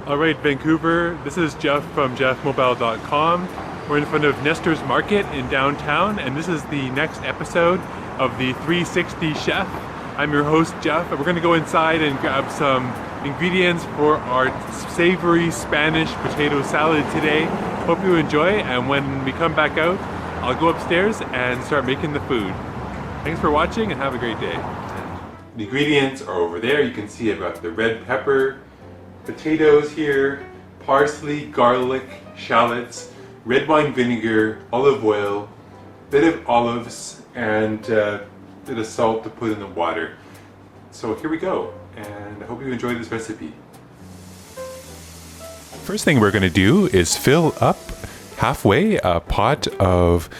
Alright, Vancouver, this is Geoff from geoffmobile.com. We're in front of Nestor's Market in downtown, and this is the next episode of the 360 Chef. I'm your host, Geoff, and we're going to go inside and grab some ingredients for our savory Spanish potato salad today. Hope you enjoy, and when we come back out, I'll go upstairs and start making the food. Thanks for watching and have a great day. The ingredients are over there. You can see I've got the red pepper, potatoes here, parsley, garlic, shallots, red wine vinegar, olive oil, bit of olives, and bit of salt to put in the water. So here we go, and I hope you enjoy this recipe. First thing we're going to do is fill up halfway a pot of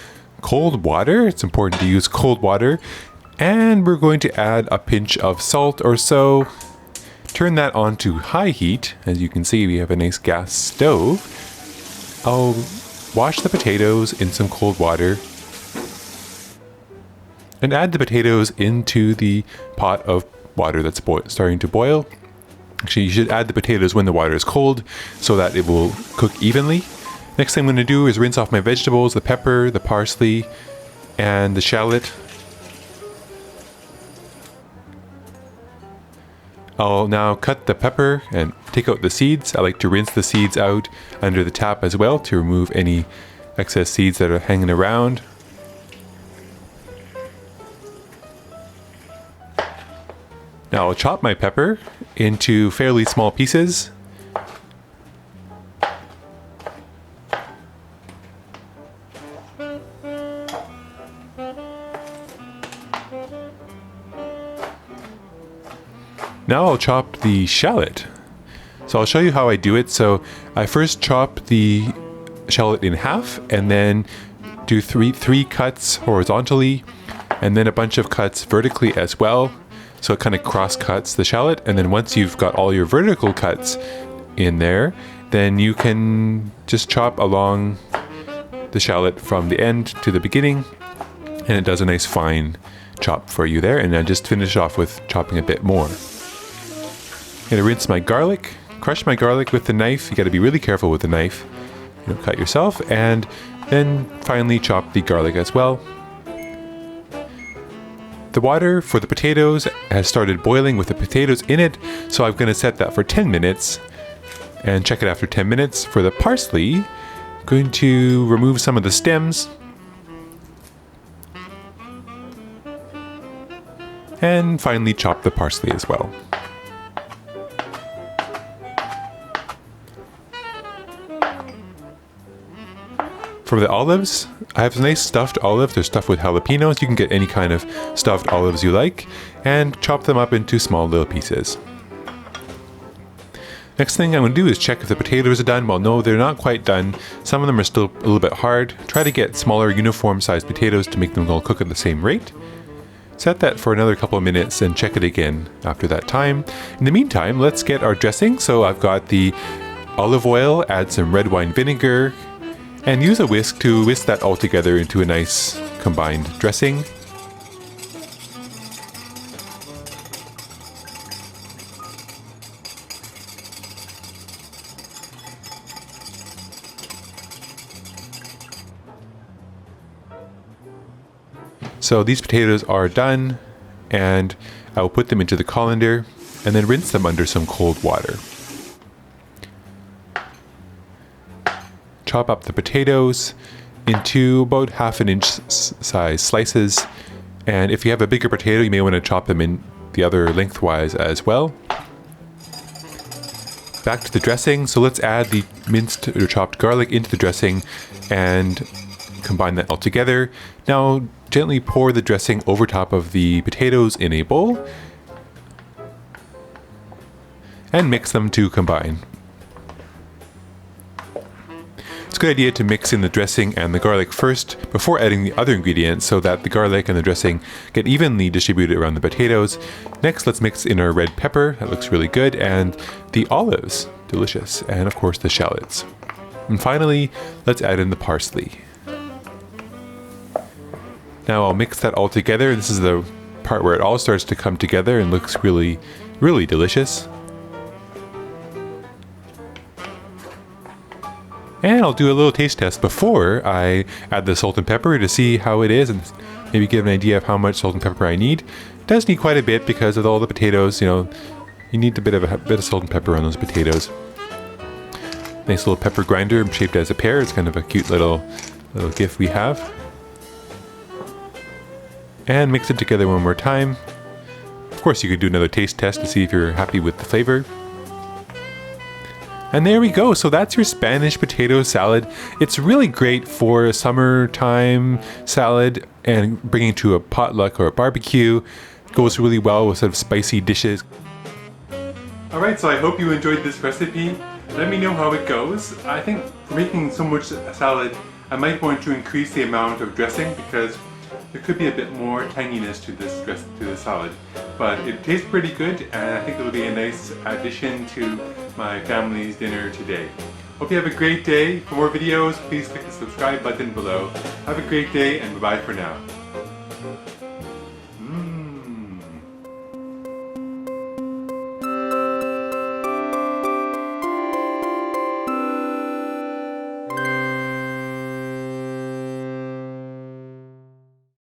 cold water. It's important to use cold water, and we're going to add a pinch of salt or so. Turn that on to high heat. As you can see, we have a nice gas stove. I'll wash the potatoes in some cold water and add the potatoes into the pot of water that's starting to boil. Actually, you should add the potatoes when the water is cold so that it will cook evenly. Next thing I'm going to do is rinse off my vegetables, the pepper, the parsley, and the shallot. I'll now cut the pepper and take out the seeds. I like to rinse the seeds out under the tap as well to remove any excess seeds that are hanging around. Now I'll chop my pepper into fairly small pieces. Now I'll chop the shallot. So I'll show you how I do it. So I first chop the shallot in half and then do three cuts horizontally and then a bunch of cuts vertically as well. So it kind of cross cuts the shallot, and then once you've got all your vertical cuts in there, then you can just chop along the shallot from the end to the beginning, and it does a nice fine chop for you there. And I just finish off with chopping a bit more. I'm gonna rinse my garlic, crush my garlic with the knife. You gotta be really careful with the knife. You don't cut yourself. And then finally chop the garlic as well. The water for the potatoes has started boiling with the potatoes in it, so I'm gonna set that for 10 minutes and check it after 10 minutes. For the parsley, I'm going to remove some of the stems and finally chop the parsley as well. For the olives, I have nice stuffed olives. They're stuffed with jalapenos. You can get any kind of stuffed olives you like and chop them up into small little pieces. Next thing I'm going to do is check if the potatoes are done. Well, no, they're not quite done. Some of them are still a little bit hard. Try to get smaller uniform sized potatoes to make them all cook at the same rate. Set that for another couple of minutes and check it again after that time. In the meantime, let's get our dressing. So I've got the olive oil, add some red wine vinegar, and use a whisk to whisk that all together into a nice combined dressing. So these potatoes are done, and I will put them into the colander and then rinse them under some cold water. Chop up the potatoes into about 1/2 inch size slices, and if you have a bigger potato, you may want to chop them in the other lengthwise as well. Back to the dressing. So let's add the minced or chopped garlic into the dressing and combine that all together. Now gently pour the dressing over top of the potatoes in a bowl and mix them to combine. It's a good idea to mix in the dressing and the garlic first before adding the other ingredients so that the garlic and the dressing get evenly distributed around the potatoes. Next, let's mix in our red pepper. That looks really good. And the olives, delicious. And of course the shallots. And finally, let's add in the parsley. Now I'll mix that all together. This is the part where it all starts to come together and looks really, really delicious. And I'll do a little taste test before I add the salt and pepper to see how it is and maybe give an idea of how much salt and pepper I need. It does need quite a bit because of all the potatoes, you know, you need a bit of salt and pepper on those potatoes. Nice little pepper grinder shaped as a pear. It's kind of a cute little gift we have. And mix it together one more time. Of course, you could do another taste test to see if you're happy with the flavor. And there we go. So that's your Spanish potato salad. It's really great for a summertime salad and bringing to a potluck or a barbecue. It goes really well with sort of spicy dishes. Alright, so I hope you enjoyed this recipe. Let me know how it goes. I think for making so much salad, I might want to increase the amount of dressing because there could be a bit more tanginess to this salad. But it tastes pretty good, and I think it'll be a nice addition to my family's dinner today. Hope you have a great day. For more videos, please click the subscribe button below. Have a great day, and bye-bye for now.